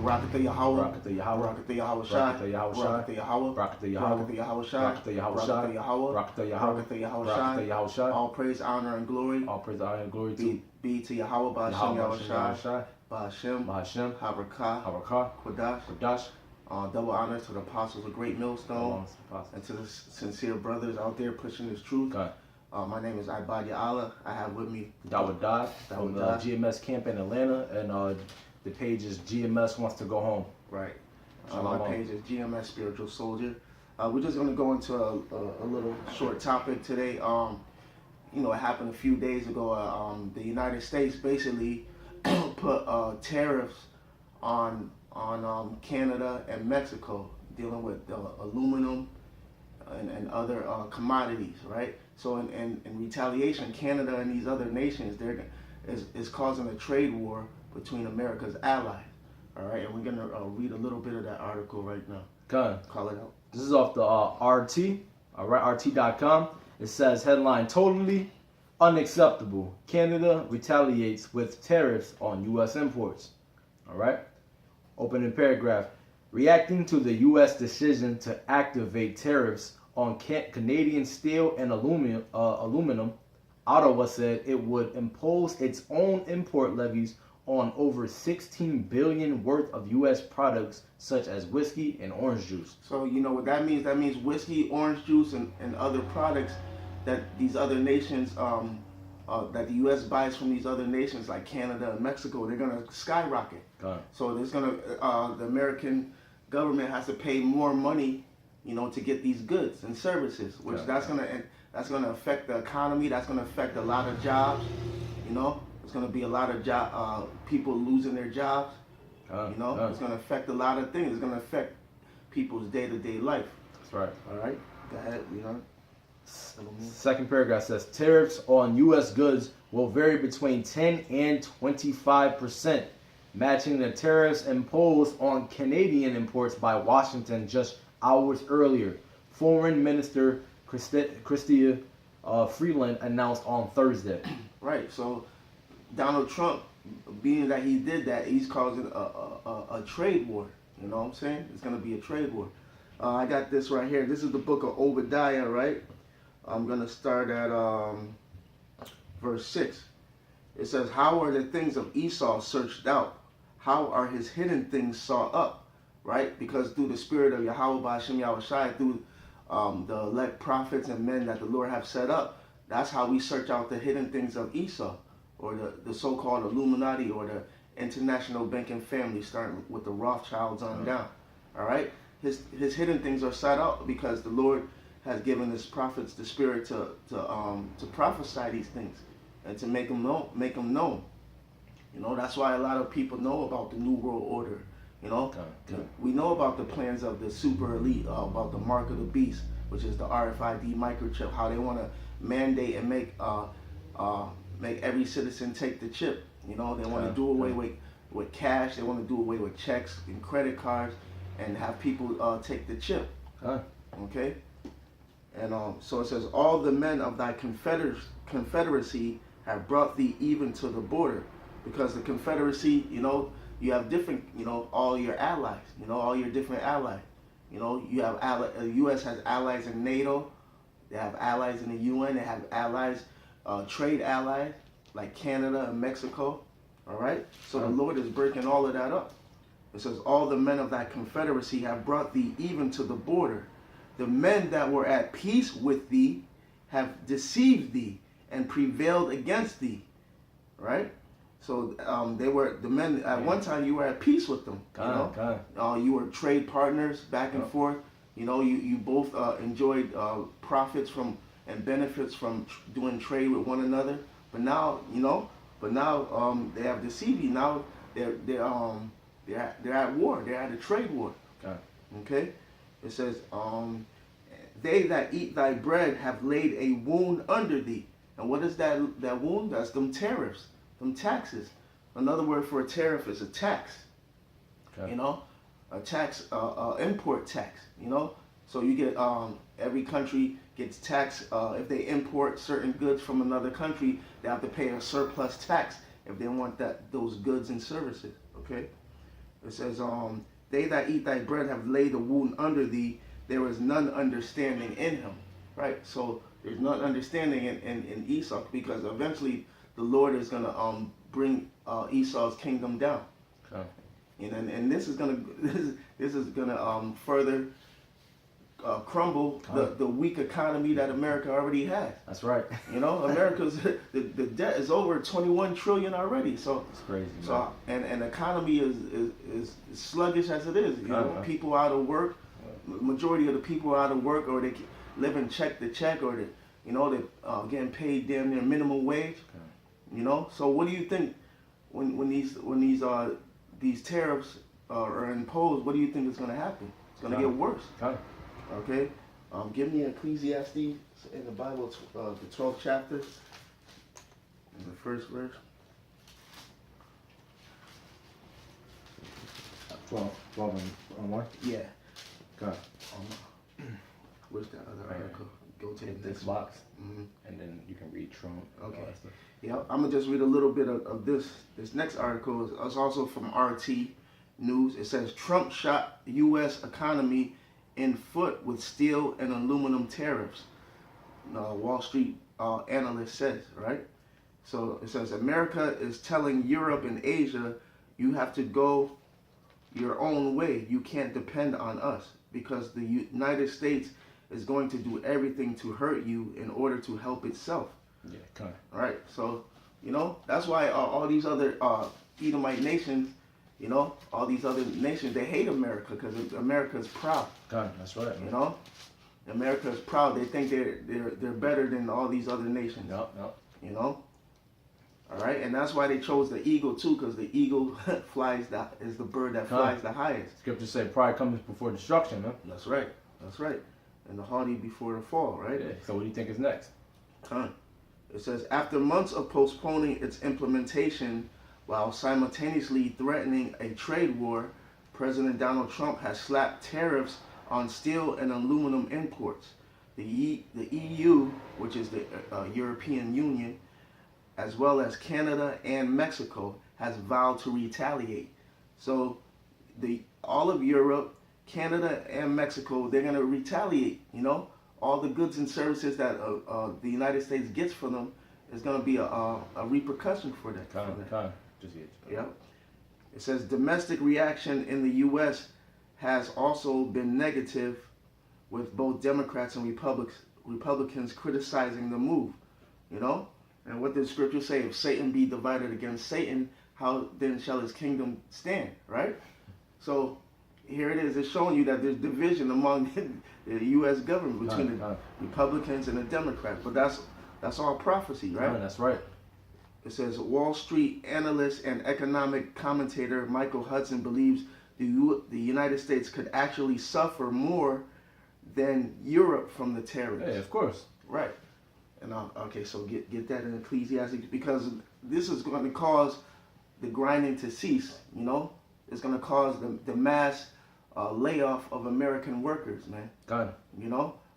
Barakatah Yahweh. Barakatah Yahweh. Barakatah Yahweh Shai. Barakatah Yahweh Shai. Barakatah Yahweh. Barakatah Yahweh. Barakatah Yahweh Shai. Barakatah Yahweh Shai. Barakatah Yahweh. Barakatah Yahweh. Barakatah Yahweh Barakatah Shai. Yahweh Shai. All praise, honor, and glory. All praise, honor, and glory to Be to Yahweh, Ba'ashem Yahweh Shai. Shai. Ba'ashem. Ba'ashem. Habarakah. Habarakah. Kodash. Kodash. Double honor to the apostles of Great Millstone and to the sincere brothers out there pushing this truth. God. My name is Ibadia Allah. I have with me Dawud Dodd from the GMS camp in Atlanta, and the page is GMS Wants to Go Home. Right. My page is GMS Spiritual Soldier. We're just going to go into a little short topic today. You know, it happened a few days ago. The United States basically put tariffs on Canada and Mexico, dealing with aluminum and other commodities, right? So in retaliation, Canada and these other nations, is causing a trade war between America's allies, all right? And we're going to read a little bit of that article right now. Call it out. This is off the RT, all right, RT.com. It says, headline, totally unacceptable. Canada retaliates with tariffs on U.S. imports, all right? Opening paragraph. Reacting to the U.S. decision to activate tariffs on Canadian steel and aluminum, Ottawa said it would impose its own import levies on over $16 billion worth of U.S. products such as whiskey and orange juice. So you know what that means? That means whiskey, orange juice, and other products that these other nations, that the U.S. buys from these other nations like Canada and Mexico, they're going to skyrocket. So there's going to, the American government has to pay more money, you know, to get these goods and services, which that's going to affect the economy. That's going to affect a lot of jobs, you know. It's going to be a lot of people losing their jobs, you know. It's going to affect a lot of things. It's going to affect people's day-to-day life. That's right. All right, go ahead, you know. Second paragraph says tariffs on U.S. goods will vary between 10 and 25%, matching the tariffs imposed on Canadian imports by Washington just hours earlier. Foreign Minister Chrystia Freeland announced on Thursday. Right. So Donald Trump, being that he did that, he's causing a trade war. You know what I'm saying? It's going to be a trade war. I got this right here. This is the book of Obadiah, right? I'm going to start at verse 6. It says, how are the things of Esau searched out? How are his hidden things sought up? Right? Because through the spirit of Yahweh Ba'ashem Yahweh Shai, through the elect prophets and men that the Lord have set up, that's how we search out the hidden things of Esau, or the so-called Illuminati, or the international banking family, starting with the Rothschilds on down. All right? His hidden things are sought out because the Lord has given his prophets the spirit to prophesy these things and to make them known. You know, that's why a lot of people know about the New World Order. You know, we know about the plans of the super elite, about the mark of the beast, which is the RFID microchip, how they want to mandate and make every citizen take the chip. You know, they want to do away with cash. They want to do away with checks and credit cards and have people take the chip. Okay? And so it says, all the men of thy confederacy have brought thee even to the border. Because the confederacy, you know, you have different, you know, all your allies, you know, all your different allies. You know, you have the U.S. has allies in NATO. They have allies in the UN. They have allies, trade allies, like Canada and Mexico. All right? So the Lord is breaking all of that up. It says, all the men of thy confederacy have brought thee even to the border. The men that were at peace with thee have deceived thee and prevailed against thee. Right? So they were the men at one time. You were at peace with them. You were trade partners back and forth. You know, you both enjoyed profits from and benefits from doing trade with one another. But now, you know, they have deceived you. Now they're at war. They're at a trade war. Okay. It says, they that eat thy bread have laid a wound under thee. And what is that wound? That's them tariffs. Them taxes. Another word for a tariff is a tax. You know, a tax, import tax. You know, so you get every country gets taxed if they import certain goods from another country. They have to pay a surplus tax if they want those goods and services. Okay, It says, they that eat thy bread have laid a wound under thee. There is none understanding in him. Right? So there's none understanding in Esau, because eventually the Lord is going to bring Esau's kingdom down. Okay. And this is gonna further crumble the weak economy that America already has. That's right. You know, America's the debt is over 21 trillion already. So it's crazy. So and the economy is sluggish as it is. You know, people out of work. Majority of the people are out of work, or they living check to check, or they're getting paid damn near minimum wage. Okay. You know, so what do you think when these tariffs are imposed? What do you think is going to happen? It's going to get worse. Okay. Give me Ecclesiastes in the Bible, the 12th chapter, in the first verse. 12 and 1? Yeah. Okay. Where's that other article? Go to hit the this box, mm-hmm. and then you can read Trump. Okay. Yeah, I'm gonna just read a little bit of this. This next article is also from RT News. It says Trump shot U.S. economy in foot with steel and aluminum tariffs. Wall Street analyst says, right? So it says America is telling Europe and Asia, you have to go your own way. You can't depend on us, because the United States is going to do everything to hurt you in order to help itself. Yeah, kind of. All right, so, that's why all these other Edomite nations, all these other nations, they hate America, because America is proud. God, that's right. America is proud. They think they're better than all these other nations. Yep. All right, and that's why they chose the eagle too, because the eagle is the bird that flies the highest. Scripture say pride comes before destruction, huh? That's right. And the haughty before the fall, right? Yeah. So what do you think is next? It says, after months of postponing its implementation while simultaneously threatening a trade war, President Donald Trump has slapped tariffs on steel and aluminum imports. The EU, which is the European Union, as well as Canada and Mexico, has vowed to retaliate. So all of Europe, Canada, and Mexico, they're going to retaliate. All the goods and services that the United States gets from them is going to be a repercussion for that. Yeah. It says domestic reaction in the U.S. has also been negative, with both Democrats and Republicans criticizing the move. And what does Scripture say? If Satan be divided against Satan, how then shall his kingdom stand? Right? So here it is. It's showing you that there's division among the U.S. government between the Republicans and the Democrats. But that's all prophecy, right? That's right. It says Wall Street analyst and economic commentator Michael Hudson believes the United States could actually suffer more than Europe from the tariffs. Yeah, of course. Right. And okay, so get that in Ecclesiastes, because this is going to cause the grinding to cease. It's going to cause the mass layoff of American workers, man. God.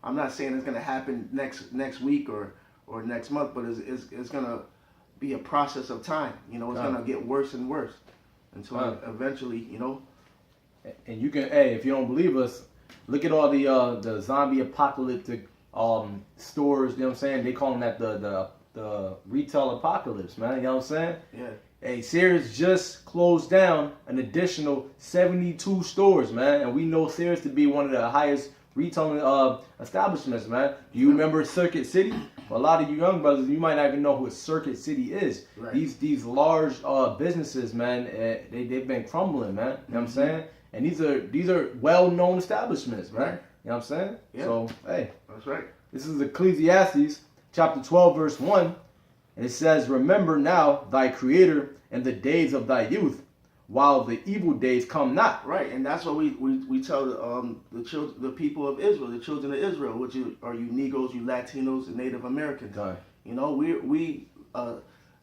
I'm not saying it's going to happen next week or next month, but it's going to be a process of time. It's going to get worse and worse until eventually, And you can, if you don't believe us, look at all the zombie apocalyptic stores. You know what I'm saying? They call them that the retail apocalypse, man. You know what I'm saying? Yeah. Hey, Sears just closed down an additional 72 stores, man, and we know Sears to be one of the highest retailing establishments, man. Do you remember Circuit City? Well, a lot of you young brothers, you might not even know who Circuit City is. Right. These large businesses, man, they've been crumbling, man. You know what I'm saying? And these are well-known establishments, man. Right. You know what I'm saying? Yeah. So, hey. That's right. This is Ecclesiastes chapter 12, verse 1. And it says, remember now thy Creator in the days of thy youth, while the evil days come not. Right, and that's what we tell the people of Israel, the children of Israel, which are you Negroes, you Latinos, and Native Americans. Right. We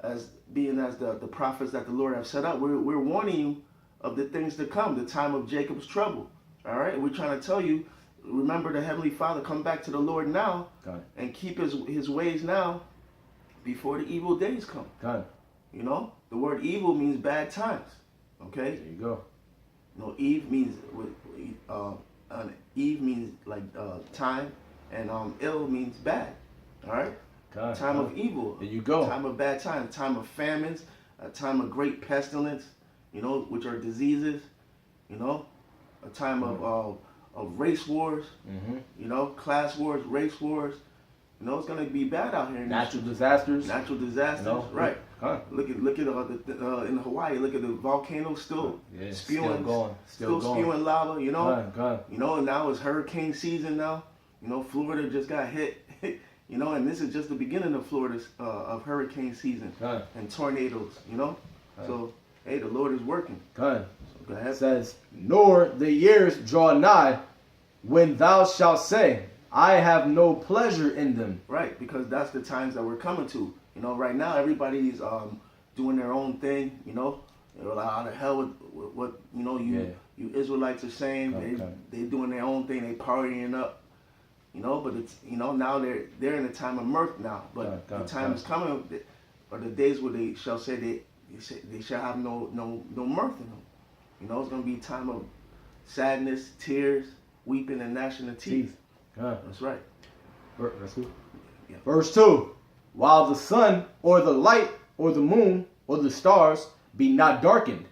as the prophets that the Lord have set up, we're warning you of the things to come, the time of Jacob's trouble. All right, we're trying to tell you, remember the Heavenly Father, come back to the Lord now, and keep his ways now before the evil days come. God. The word evil means bad times. Okay? There you go. You know, Eve means Eve means like time, and ill means bad. All right. Time of evil. There you go. Time of bad time. Time of famines. A time of great pestilence. You know, which are diseases. You know, a time of race wars. You know, class wars, race wars. You know, it's gonna be bad out here. Natural disasters. Natural disasters, you know? right? Huh. Look at in Hawaii. Look at the volcano still spewing, still going. spewing lava. You know, Gone. you know. And now it's hurricane season now. You know, Florida just got hit. You know, and this is just the beginning of Florida's of hurricane season and tornadoes. You know, so hey, the Lord is working. So go ahead. It says, nor the years draw nigh when thou shalt say, I have no pleasure in them. Right, because that's the times that we're coming to. You know, right now everybody's doing their own thing. You know, they're like, out of hell with what you know you Israelites are saying. They doing their own thing. They partying up. You know, but it's now they're in a time of mirth now. But the time is coming, or the days where they shall say they shall have no mirth in them. You know, it's gonna be a time of sadness, tears, weeping, and gnashing of teeth. That's right. Verse 2. While the sun or the light or the moon or the stars be not darkened,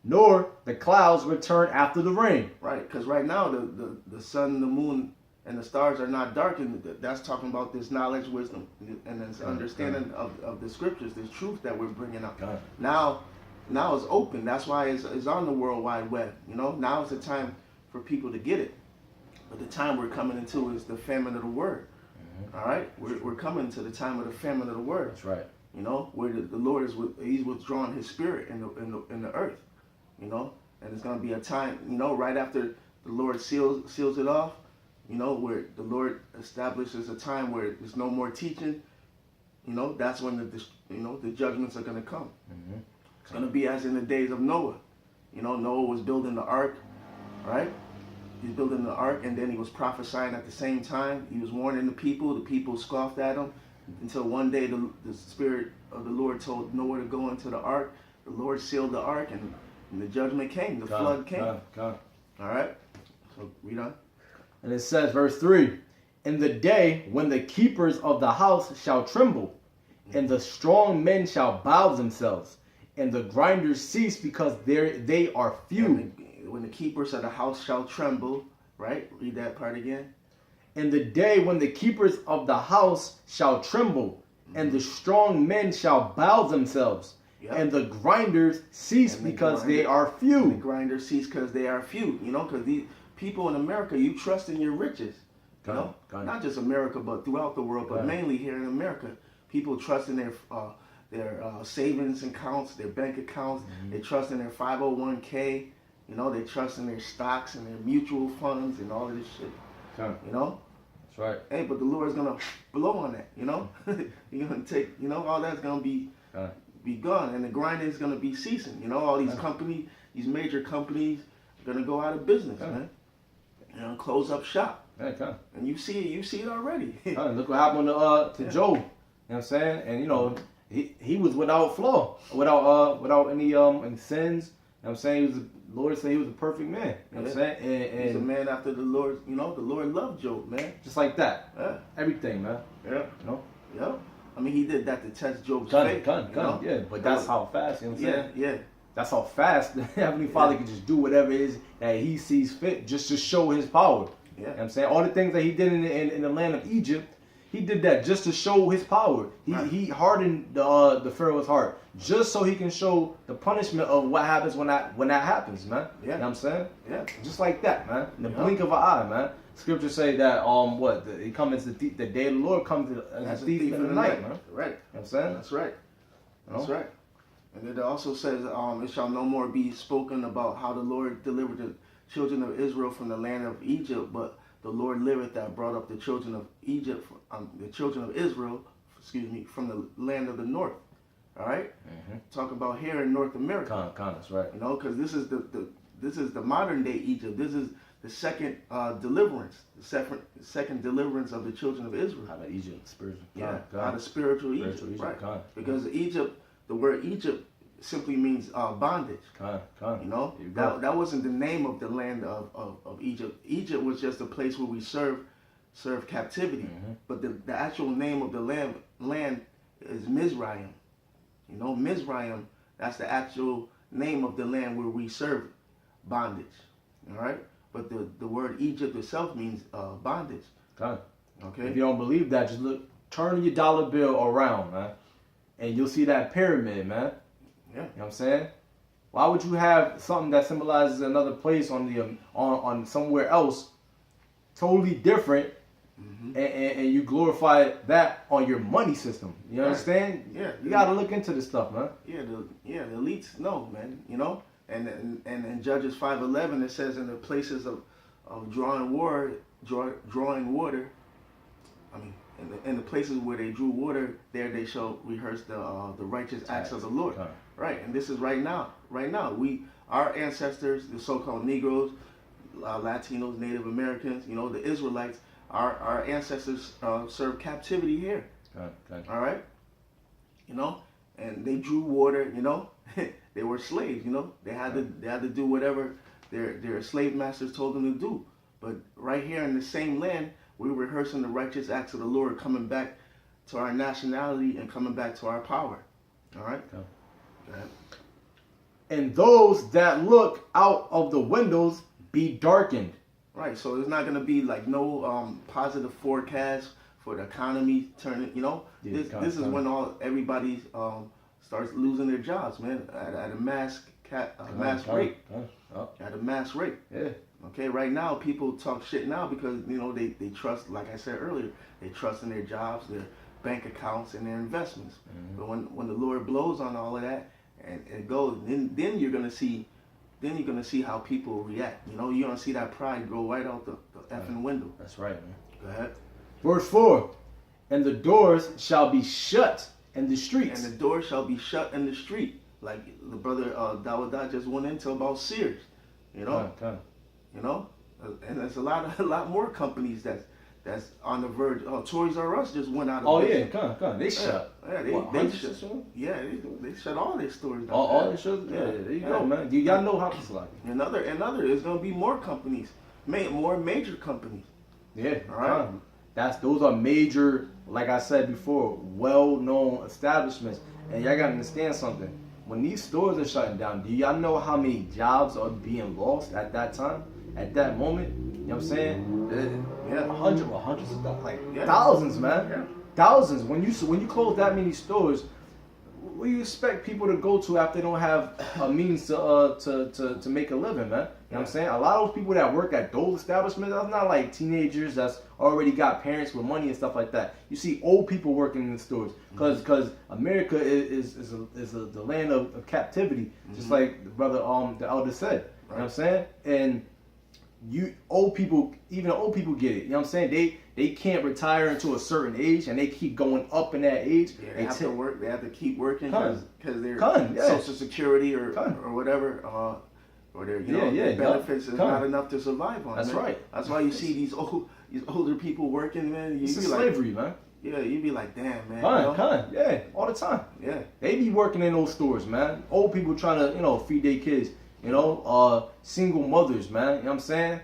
nor the clouds return after the rain. Right, because right now the sun, the moon, and the stars are not darkened. That's talking about this knowledge, wisdom, and this understanding of the scriptures, this truth that we're bringing up. Now it's open. That's why it's on the World Wide Web. You know, now is the time for people to get it. But the time we're coming into is the famine of the word. All right, we're coming to the time of the famine of the word. That's right. You know, where the Lord he's withdrawing his spirit in the earth. You know, and it's gonna be a time. You know, right after the Lord seals it off. You know, where the Lord establishes a time where there's no more teaching. You know, that's when the judgments are gonna come. It's gonna be as in the days of Noah. You know, Noah was building the ark, right? He's building the ark, and then he was prophesying at the same time. He was warning the people scoffed at him, until one day the Spirit of the Lord told Noah to go into the ark. The Lord sealed the ark, and the judgment came, the flood came. All right, so read on. And it says, verse 3, in the day when the keepers of the house shall tremble, and the strong men shall bow themselves, and the grinders cease because they are few. When the keepers of the house shall tremble, right? Read that part again. In the day when the keepers of the house shall tremble, and the strong men shall bow themselves, and the grinders cease because they are few. And the grinders cease because they are few. You know, because these people in America, you trust in your riches. You know, not just America, but throughout the world, but mainly here in America, people trust in their savings accounts, their bank accounts. They trust in their 501k. You know, they trust in their stocks and their mutual funds and all of this shit. You know? That's right. Hey, but the Lord's gonna blow on that, you know? You're gonna take, you know, all that's gonna be gone, and the grinding is gonna be ceasing. You know, all these companies, these major companies are gonna go out of business, man. You know, close up shop. And you see it already. Look what happened to Job. You know what I'm saying? And you know, he was without flaw, without any sins. You know what I'm saying? The Lord said he was a perfect man. You know what I'm saying? And he's a man after the Lord. You know, the Lord loved Job, man. Just like that. Yeah. Everything, man. Yeah. You know? Yeah. I mean, he did that to test Job's faith. Yeah, but that's how fast, you know what I'm saying? Yeah. That's how fast the Heavenly Father can just do whatever it is that he sees fit just to show his power. Yeah. You know what I'm saying? All the things that he did in the land of Egypt, he did that just to show his power. He hardened the Pharaoh's heart just so he can show the punishment of what happens when that happens, man. Yeah. You know what I'm saying? Yeah. Just like that, man. In the blink of an eye, man. Scriptures say that he comes the day of the Lord comes as a thief in the night, man. Right. You know what I'm saying? That's right. That's right. And it also says, it shall no more be spoken about how the Lord delivered the children of Israel from the land of Egypt, but the Lord liveth that brought up the children of Egypt, the children of Israel, from the land of the north. All right. Talk about here in North America. That's right. You know, because this is the modern day Egypt. This is the second deliverance, the second deliverance of the children of Israel. Out of Egypt, spiritual. Out of spiritual Egypt, right? Because Egypt, the word Egypt simply means bondage. Con. You know, You go. that wasn't the name of the land of Egypt. Egypt was just a place where we serve captivity. Mm-hmm. But the actual name of the land is Mizraim. You know, Mizraim, that's the actual name of the land where we serve bondage. All right? But the word Egypt itself means bondage. Con. Okay? If you don't believe that, just turn your dollar bill around, man. And you'll see that pyramid, man. Yeah. You know what I'm saying? Why would you have something that symbolizes another place on the on somewhere else, totally different, and you glorify that on your money system? You understand? Yeah. You gotta look into this stuff, man. Yeah, the elites know, man. You know, and in Judges 5:11 it says in the places of drawing water. I mean, in the places where they drew water, there they shall rehearse the righteous acts of the Lord. Okay. Right, and this is right now. Right now, our ancestors, the so-called Negroes, Latinos, Native Americans, you know, the Israelites, our ancestors served captivity here. Okay. All right, you know, and they drew water. You know, they were slaves. You know, they had to do whatever their slave masters told them to do. But right here in the same land, we're rehearsing the righteous acts of the Lord, coming back to our nationality and coming back to our power. All right. Okay. Go ahead. And those that look out of the windows be darkened. Right. So there's not gonna be like no positive forecast for the economy turning. You know, Yeah, this is when everybody starts losing their jobs, man, at a mass rate. At a mass rate. Yeah. Okay, right now people talk shit now because, you know, they trust, like I said earlier, they trust in their jobs, their bank accounts, and their investments. But when the Lord blows on all of that and it goes, then you're gonna see how people react. You know, you're gonna see that pride go right out the effing window. That's right, man. Go ahead. Verse 4. And the doors shall be shut in the streets. And the door shall be shut in the street. Like the brother Dawadah just went into about Sears. You know. You know, and there's a lot more companies that's on the verge. Toys R Us just went out of business. They shut. Yeah, they shut. Yeah, they shut all their stores down. All they shut. Yeah, there you go, man. Y'all know how to like. Another, there's gonna be more companies, more major companies. Yeah, all right. Those are major, like I said before, well-known establishments, and y'all gotta understand something. When these stores are shutting down, do y'all know how many jobs are being lost at that time? At that moment? You know what I'm saying? Yeah. Hundreds of thousands, man. Yeah. Thousands. When you close that many stores, what do you expect people to go to after they don't have a means to make a living, man? You know what I'm saying? A lot of those people that work at those establishments, that's not like teenagers that's already got parents with money and stuff like that. You see old people working in the stores because America is the land of captivity, just like the brother the elder said. You know what I'm saying? And even old people get it. You know what I'm saying? They can't retire until a certain age, and they keep going up in that age. Yeah, they have to work. They have to keep working because their yeah. Social Security or whatever, or their their benefits is not enough to survive on. That's man. right. That's why you see these older people working, man. It's slavery, man. Yeah, you'd be like, damn, man. Yeah, all the time. Yeah, they be working in those stores, man. Old people trying to feed their kids. Single mothers, man. You know what I'm saying?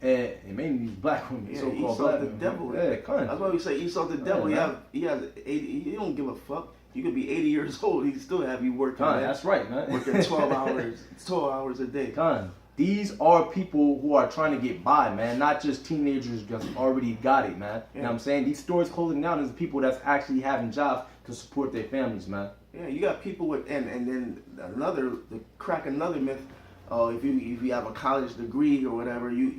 And mainly these black women, so-called black women. Devil. Yeah, that's why we say Esau the devil. He has 80. He don't give a fuck. You could be 80 years old. He still have you working. That's right, man. Working 12 hours a day. These are people who are trying to get by, man. Not just teenagers just already got it, man. You know what I'm saying? These stores closing down is people that's actually having jobs to support their families, man. Yeah, you got people with, and then to crack another myth. If you have a college degree or whatever, you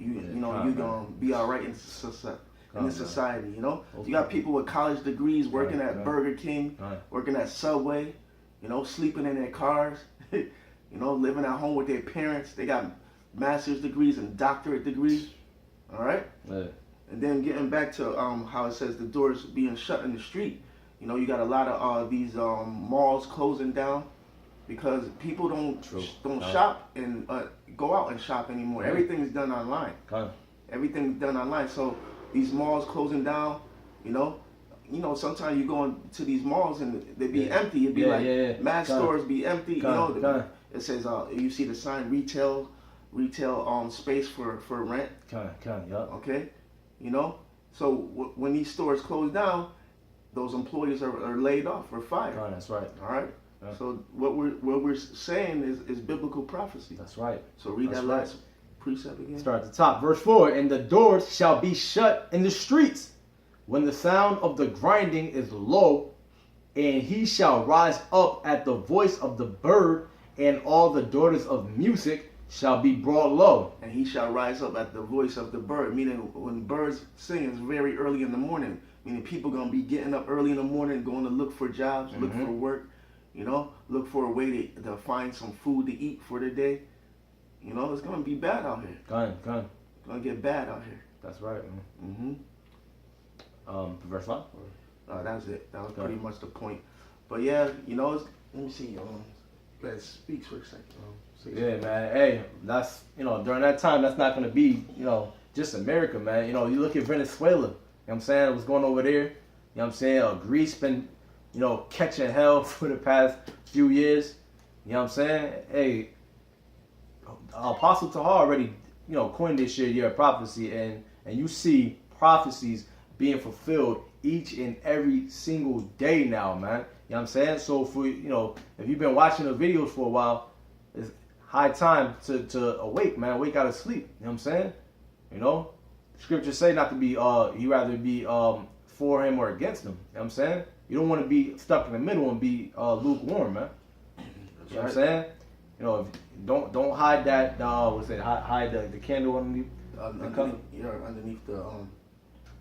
gonna be all right in this society. You know, you got people with college degrees working at Burger King, working at Subway, sleeping in their cars, living at home with their parents. They got master's degrees and doctorate degrees. All right. Yeah. And then getting back to how it says the doors being shut in the street. You got a lot of these malls closing down. Because people don't shop and go out and shop anymore. Yeah. Everything's done online. Everything's done online. So these malls closing down, you know, sometimes you go into these malls and they be Yeah. empty. It'd be Yeah, like yeah, yeah. mad Kinda. stores be empty. You Kinda, know, kinda. it says you see the sign retail space for rent. Kind, yup. Okay, you know. So when these stores close down, those employees are laid off or fired. Kind, that's right. All right. Yeah. So what we're saying is biblical prophecy. That's right. So read That's that right. last precept again. Start at the top. Verse 4, and the doors shall be shut in the streets when the sound of the grinding is low, and he shall rise up at the voice of the bird, and all the daughters of music shall be brought low. And he shall rise up at the voice of the bird. Meaning when birds sing, it's very early in the morning. Meaning people gonna be getting up early in the morning, going to look for jobs, look for work, you know, look for a way to find some food to eat for the day. You know, it's gonna be bad out here. Kind. It's gonna get bad out here. That's right. Verse 5? That's it. That was Okay. pretty much the point. But yeah, you know, let me see. Let's speak for a second. Yeah, man. Hey, that's, you know, during that time, that's not going to be, you know, just America, man. You know, you look at Venezuela, you know what I'm saying? What's going over there? You know what I'm saying? Greece been, you know, catching hell for the past few years. You know what I'm saying? Hey, Apostle Tahar already, you know, coined this year of prophecy, and you see prophecies being fulfilled each and every single day now, man. You know what I'm saying? So for, you know, if you've been watching the videos for a while, it's high time to awake, man. Wake out of sleep. You know what I'm saying? You know? Scriptures say not to be, you rather be for him or against him. You know what I'm saying? You don't want to be stuck in the middle and be lukewarm, man. You know what I'm saying? You know, don't hide that, what's it, hide the candle underneath underneath the,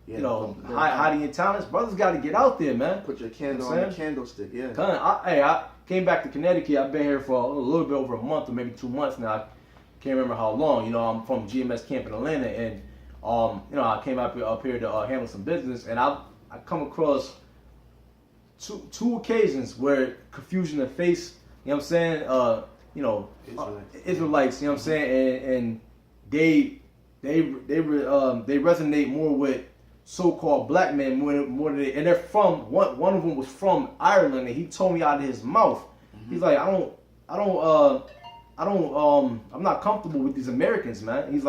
you know, hiding your talents. Brothers got to get out there, man. Put your candle You know on the candlestick, yeah. I came back to Connecticut. I've been here for a little bit over a month or maybe 2 months now. I can't remember how long. You know, I'm from GMS camp in Atlanta, and you know, I came up here to handle some business, and I come across two occasions where confusion of face. You know what I'm saying? You know, Israelites. You know what I'm saying? And they resonate more with so-called black men more than they, and they're from one of them was from Ireland, and he told me out of his mouth, he's like, I'm not comfortable with these Americans, man. He's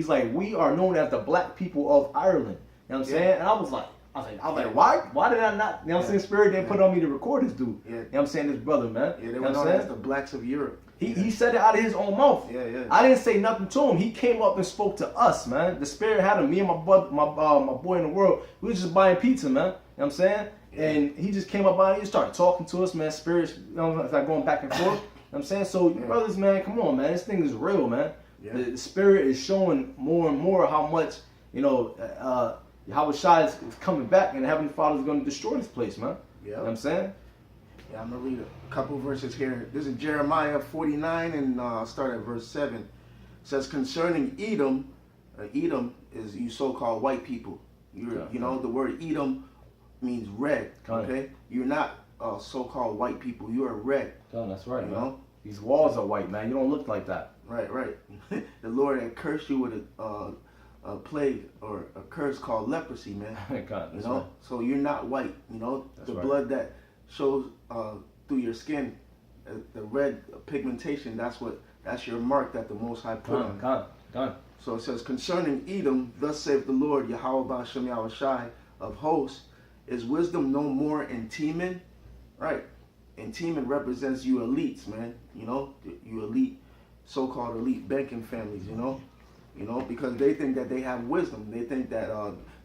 like, we are known as the black people of Ireland. You know what I'm saying? And I was like, why did I not? You know what I'm saying? Spirit didn't put on me to record this dude. Yeah. You know what I'm saying? This brother, man. Yeah, they you were know known what I'm as saying? the blacks of Europe. He said it out of his own mouth. Yeah. I didn't say nothing to him. He came up and spoke to us, man. The Spirit had him. Me and my boy in the world, we was just buying pizza, man. You know what I'm saying? Yeah. And he just came up by and he started talking to us, man. Spirit, you know, it's like going back and forth. You know what I'm saying? So, brothers, man, come on, man. This thing is real, man. Yeah. The Spirit is showing more and more how much, you know, Yahweh Shai is coming back, and the Heavenly Father is going to destroy this place, man. Yeah. You know what I'm saying? Yeah, I'm going to read a couple verses here. This is Jeremiah 49, and start at verse 7. It says, concerning Edom, Edom is you so-called white people. You know, the word Edom means red, okay? You're not so-called white people. You are red. That's right, you man. know? These walls are white, man. You don't look like that. Right. The Lord had cursed you with a plague or a curse called leprosy, man. God, you know? Right. So you're not white, you know? That's the right. blood that shows through your skin, the red pigmentation, that's your mark that the Most High put on. God. So it says, concerning Edom, thus saith the Lord, Yahweh Ba'ashem Yahweh Shai of hosts, is wisdom no more in Teman? Right. And Teman represents you elites, man. You know, you elite, so-called elite banking families, you know? You know, because they think that they have wisdom. They think that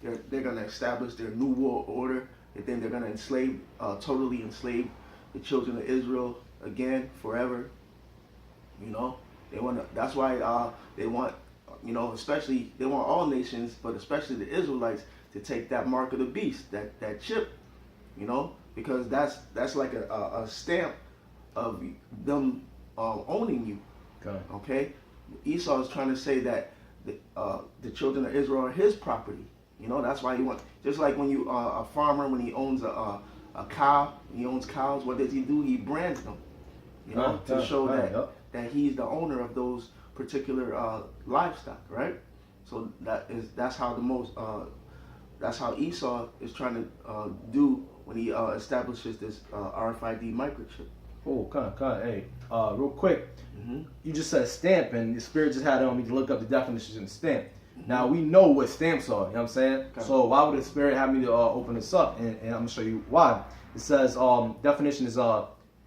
they're going to establish their new world order. They think they're going to totally enslave the children of Israel again, forever. You know, they want to. That's why they want, you know, especially they want all nations, but especially the Israelites, to take that mark of the beast, that chip. You know, because that's like a stamp of them owning you. Okay. Esau is trying to say that the children of Israel are his property. You know, that's why he wants, just like when you a farmer, when he owns a cow, he owns cows, what does he do? He brands them, you know, to show that he's the owner of those particular livestock, right? So that's how the most That's how Esau is trying to do when he establishes this RFID microchip. Oh, hey, real quick, Mm-hmm. you just said stamp, and the spirit just had on me to look up the definitions in stamp. Mm-hmm. Now we know what stamps are. You know what I'm saying? Okay. So why would the spirit have me to open this up? And I'm gonna show you why. It says definition is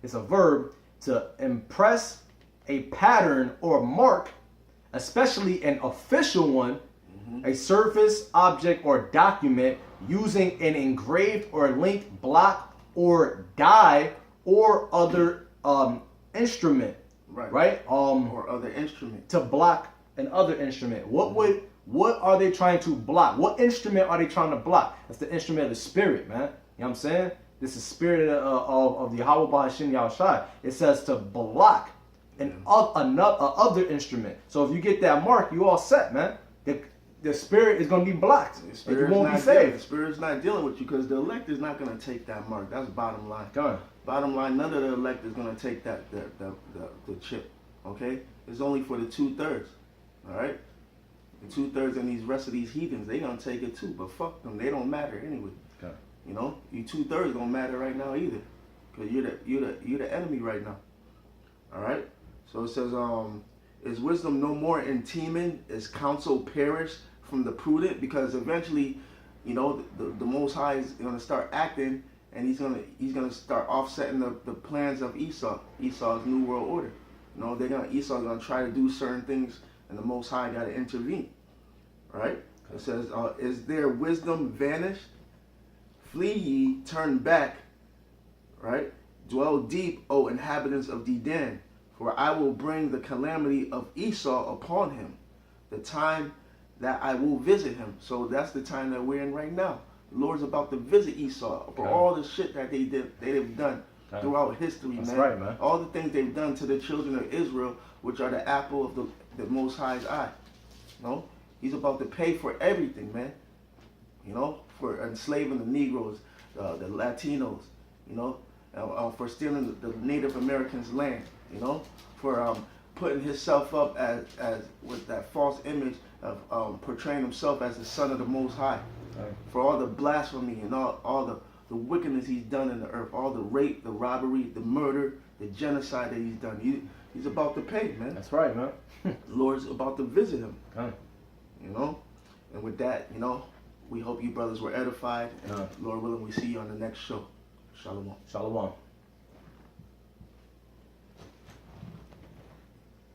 it's a verb to impress a pattern or mark, especially an official one, a surface, object, or document using an engraved or linked block or die or other instrument, right? Or other instrument. To block an other instrument. What are they trying to block? What instrument are they trying to block? That's the instrument of the spirit, man. You know what I'm saying? This is spirit of the Yahweh Ba'ashim Yahushai. It says to block another other instrument. So if you get that mark, you all set, man. The spirit is going to be blocked. You won't be saved. The spirit's not dealing with you because the elect is not going to take that mark. That's bottom line. Go on. Bottom line, none of the elect is going to take the chip. Okay? It's only for the 2/3. All right? The 2/3 and these rest of these heathens, they going to take it too. But fuck them. They don't matter anyway. Okay. You know? You 2/3 don't matter right now either. Because you're the enemy right now. All right? So it says, is wisdom no more in Teman? Is counsel perished from the prudent? Because eventually, you know, the Most High is going to start acting, and he's gonna start offsetting the plans of Esau's new world order. You know, Esau's gonna try to do certain things, and the Most High got to intervene. Right? It says, is their wisdom vanished? Flee ye, turn back. Right? Dwell deep, O inhabitants of Dedan. For I will bring the calamity of Esau upon him, the time that I will visit him. So that's the time that we're in right now. The Lord's about to visit Esau for all the shit that they've done throughout history, That's man. right, man. All the things they've done to the children of Israel, which are the apple of the Most High's eye. You know? He's about to pay for everything, man. You know? For enslaving the Negroes, the Latinos, you know? For stealing the Native Americans' land. You know, for putting himself up as with that false image of portraying himself as the son of the Most High. Right. For all the blasphemy and all the wickedness he's done in the earth, all the rape, the robbery, the murder, the genocide that he's done. He's about to pay, man. That's right, man. The Lord's about to visit him. Okay. You know, and with that, you know, we hope you brothers were edified. And Lord willing, we see you on the next show. Shalom. Shalom.